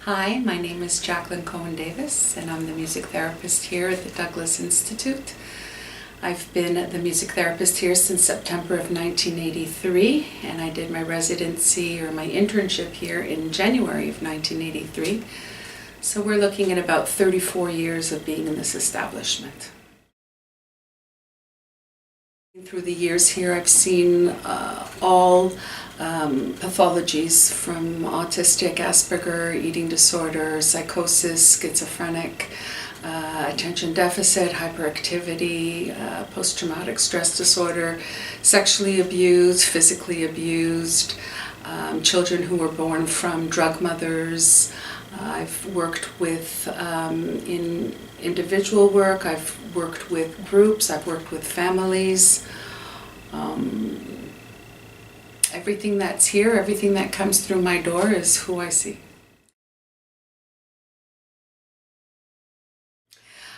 Hi, my name is Jacqueline Cohen Davis, and I'm the music therapist here at the Douglas Institute. I've been the music therapist here since September of 1983, and I did my residency or my internship here in January of 1983. So we're looking at about 34 years of being in this establishment. Through the years here, I've seen all pathologies from autistic, Asperger, eating disorder, psychosis, schizophrenic, attention deficit, hyperactivity, post-traumatic stress disorder, sexually abused, physically abused, children who were born from drug mothers. I've worked with in individual work, I've worked with groups, I've worked with families. Everything that's here, everything that comes through my door is who I see.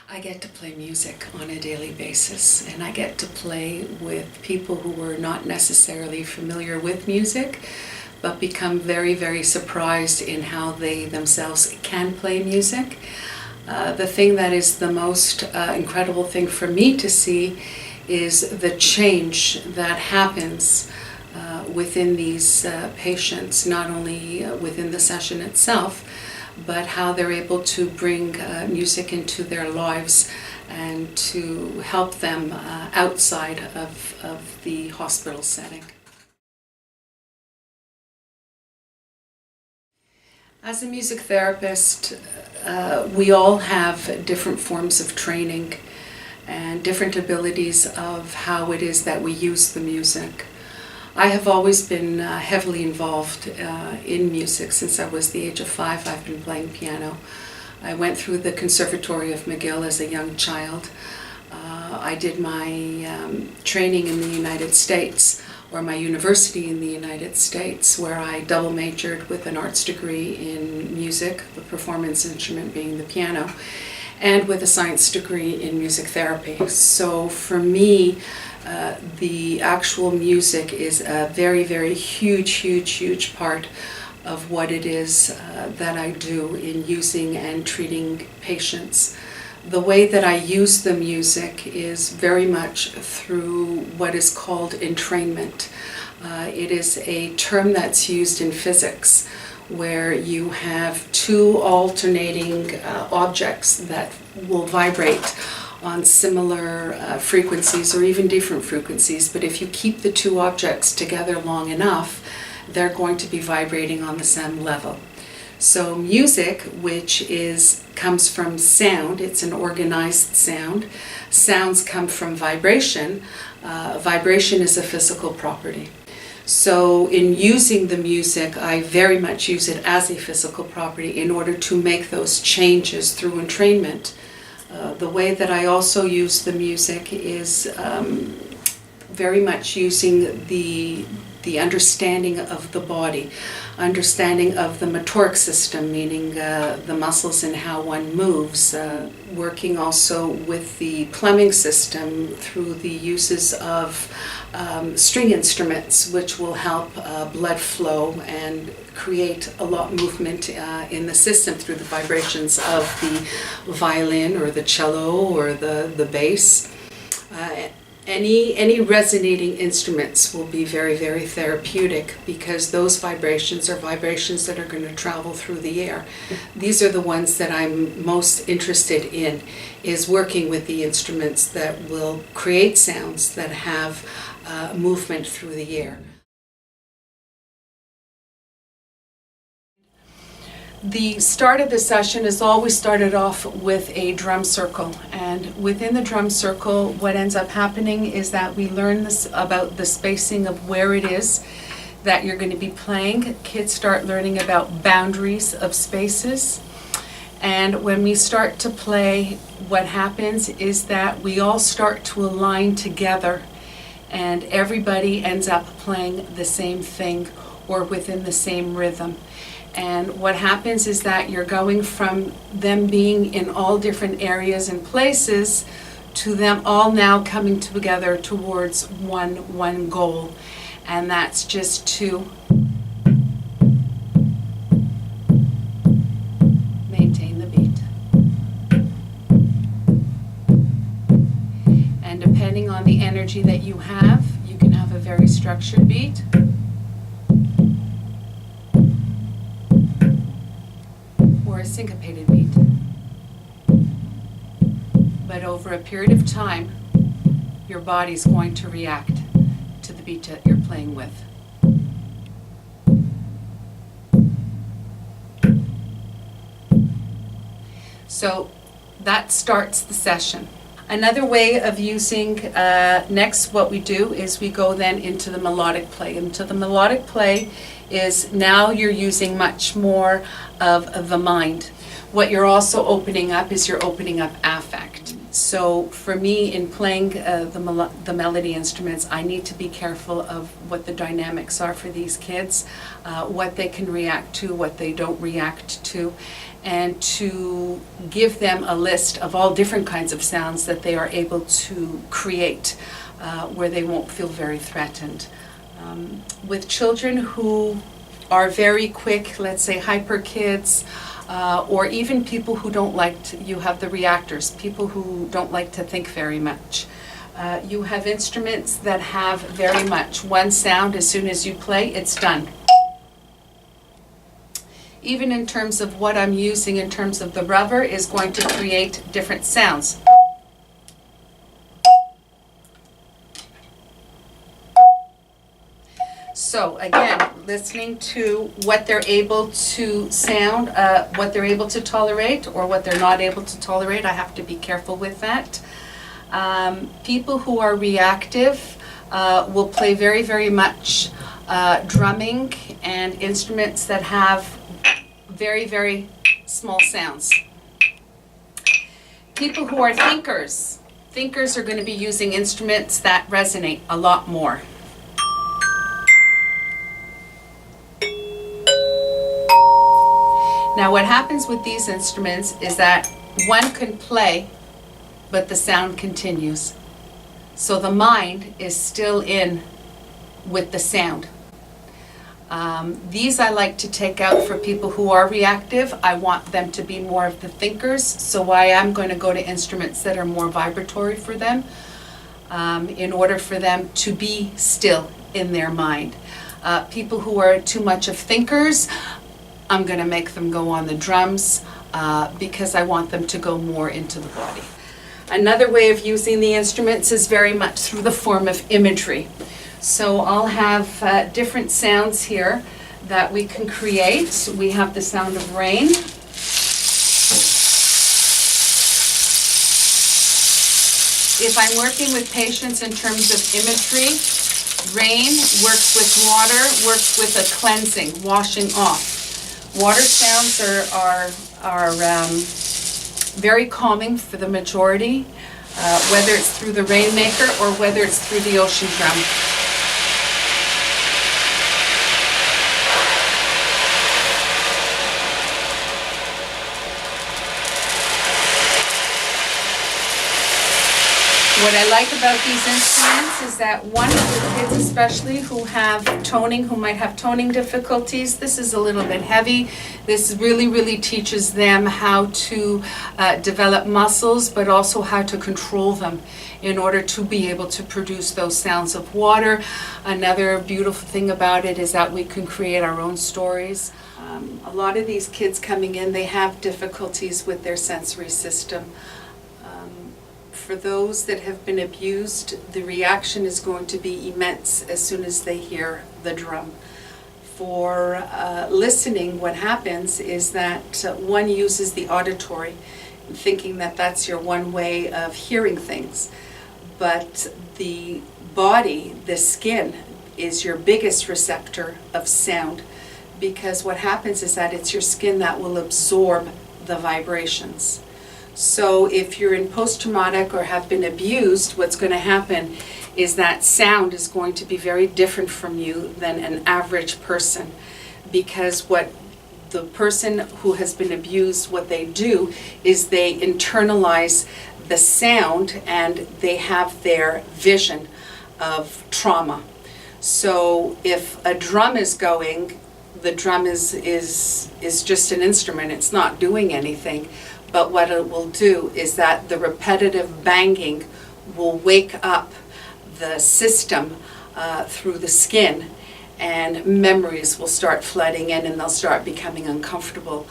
I get to play music on a daily basis, and I get to play with people who are not necessarily familiar with music, but become very, very surprised in how they themselves can play music. The thing that is the most incredible thing for me to see is the change that happens within these patients, not only within the session itself, but how they're able to bring music into their lives and to help them outside of the hospital setting. As a music therapist, we all have different forms of training and different abilities of how it is that we use the music. I have always been heavily involved in music. Since I was the age of 5, I've been playing piano. I went through the Conservatory of McGill as a young child. I did my training in the United States, or my university in the United States, where I double majored with an arts degree in music, the performance instrument being the piano, and with a science degree in music therapy. So for me, the actual music is a very, very huge part of what it is that I do in using and treating patients. The way that I use the music is very much through what is called entrainment. It is a term that's used in physics, where you have two alternating objects that will vibrate on similar frequencies or even different frequencies, but if you keep the two objects together long enough, they're going to be vibrating on the same level. So music, which comes from sound, it's an organized sound. Sounds come from vibration. Vibration is a physical property. So in using the music, I very much use it as a physical property in order to make those changes through entrainment. The way that I also use the music is very much using the understanding of the body, understanding of the motoric system, meaning the muscles and how one moves, working also with the plumbing system through the uses of string instruments, which will help blood flow and create a lot of movement in the system through the vibrations of the violin or the cello or the bass. Any resonating instruments will be very, very therapeutic, because those vibrations are vibrations that are going to travel through the air. These are the ones that I'm most interested in, is working with the instruments that will create sounds that have movement through the air. The start of the session is always started off with a drum circle, and within the drum circle what ends up happening is that we learn this about the spacing of where it is that you're going to be playing. Kids start learning about boundaries of spaces, and when we start to play, what happens is that we all start to align together and everybody ends up playing the same thing or within the same rhythm. And what happens is that you're going from them being in all different areas and places to them all now coming together towards one goal. And that's just to energy that you have. You can have a very structured beat, or a syncopated beat. But over a period of time, your body's going to react to the beat that you're playing with. So that starts the session. Another way of using, next what we do is we go then into the melodic play. Into the melodic play is now you're using much more of the mind. What you're also opening up is you're opening up affect. So for me, in playing the melody instruments, I need to be careful of what the dynamics are for these kids, what they can react to, what they don't react to, and to give them a list of all different kinds of sounds that they are able to create where they won't feel very threatened. With children who are very quick, let's say hyper kids, or even people who don't like to, you have the reactors, people who don't like to think very much. You have instruments that have very much one sound. As soon as you play, it's done. Even in terms of what I'm using in terms of the rubber is going to create different sounds. So again, listening to what they're able to sound, what they're able to tolerate or what they're not able to tolerate, I have to be careful with that. People who are reactive will play very, very much drumming and instruments that have very, very small sounds. People who are thinkers are going to be using instruments that resonate a lot more. Now what happens with these instruments is that one can play, but the sound continues. So the mind is still in with the sound. These I like to take out for people who are reactive. I want them to be more of the thinkers, so I am going to go to instruments that are more vibratory for them in order for them to be still in their mind. People who are too much of thinkers, I'm going to make them go on the drums because I want them to go more into the body. Another way of using the instruments is very much through the form of imagery. So I'll have different sounds here that we can create. We have the sound of rain. If I'm working with patients in terms of imagery, rain works with water, works with a cleansing, washing off. Water sounds are very calming for the majority, whether it's through the rainmaker or whether it's through the ocean drum. What I like about these instruments is that one of the kids especially who might have toning difficulties, this is a little bit heavy. This really teaches them how to develop muscles, but also how to control them in order to be able to produce those sounds of water. Another beautiful thing about it is that we can create our own stories. A lot of these kids coming in, they have difficulties with their sensory system. For those that have been abused, the reaction is going to be immense as soon as they hear the drum. For listening, what happens is that one uses the auditory, thinking that that's your one way of hearing things. But the body, the skin, is your biggest receptor of sound, because what happens is that it's your skin that will absorb the vibrations. So if you're in post-traumatic or have been abused, what's going to happen is that sound is going to be very different from you than an average person, because what the person who has been abused, what they do is they internalize the sound and they have their vision of trauma. So if a drum is going, the drum is just an instrument, it's not doing anything. But what it will do is that the repetitive banging will wake up the system through the skin, and memories will start flooding in, and they'll start becoming uncomfortable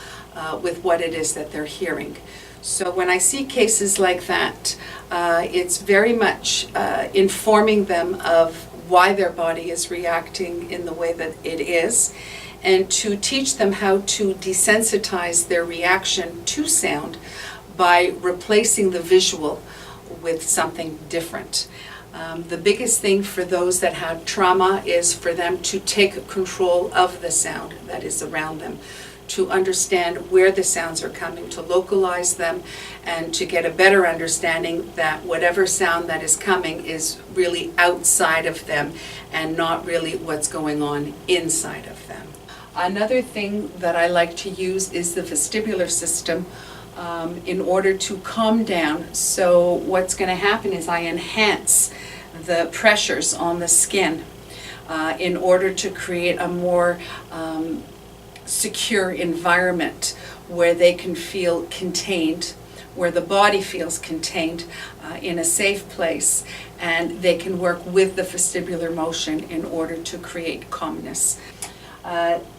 with what it is that they're hearing. So when I see cases like that, it's very much informing them of why their body is reacting in the way that it is, and to teach them how to desensitize their reaction to sound by replacing the visual with something different. The biggest thing for those that have trauma is for them to take control of the sound that is around them, to understand where the sounds are coming, to localize them, and to get a better understanding that whatever sound that is coming is really outside of them and not really what's going on inside of them. Another thing that I like to use is the vestibular system in order to calm down. So what's going to happen is I enhance the pressures on the skin in order to create a more secure environment where they can feel contained, where the body feels contained in a safe place, and they can work with the vestibular motion in order to create calmness.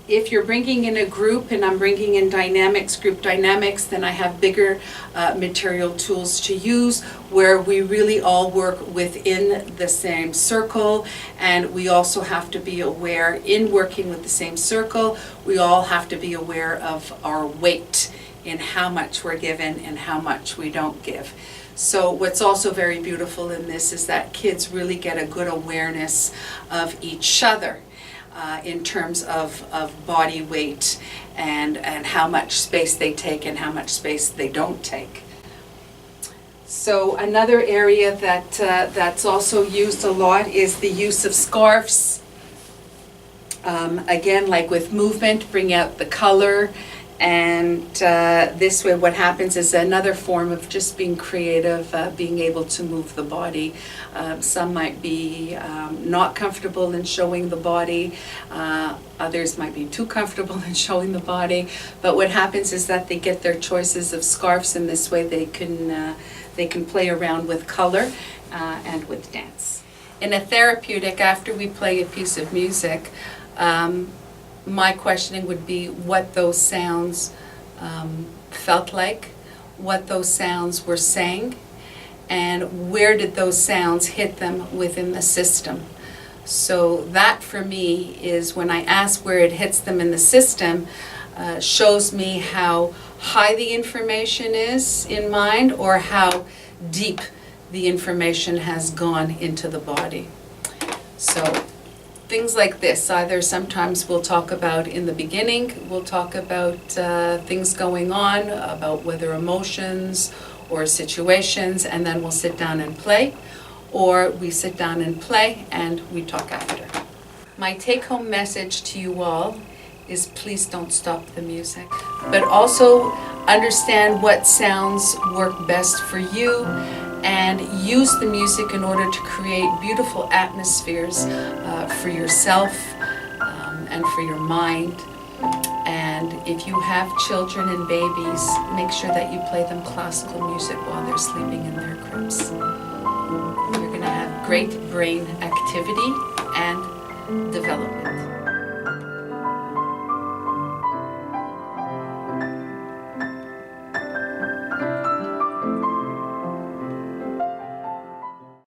If you're bringing in a group, and I'm bringing in group dynamics, then I have bigger material tools to use where we really all work within the same circle, and we also have to be aware in working with the same circle, we all have to be aware of our weight in how much we're given and how much we don't give. So what's also very beautiful in this is that kids really get a good awareness of each other. In terms of body weight and how much space they take and how much space they don't take. So another area that's also used a lot is the use of scarves. Again, like with movement, bring out the color, and this way what happens is another form of just being creative, being able to move the body. Some might be not comfortable in showing the body, others might be too comfortable in showing the body, but what happens is that they get their choices of scarves, and this way they can play around with color and with dance. In a therapeutic, after we play a piece of music, my questioning would be what those sounds felt like, what those sounds were saying, and where did those sounds hit them within the system. So that for me is when I ask where it hits them in the system, shows me how high the information is in mind or how deep the information has gone into the body. So things like this, either sometimes we'll talk about in the beginning, we'll talk about things going on, about whether emotions or situations, and then we'll sit down and play, or we sit down and play and we talk after. My take-home message to you all is please don't stop the music, but also understand what sounds work best for you, and use the music in order to create beautiful atmospheres for yourself and for your mind. And if you have children and babies, make sure that you play them classical music while they're sleeping in their cribs. You're going to have great brain activity and development.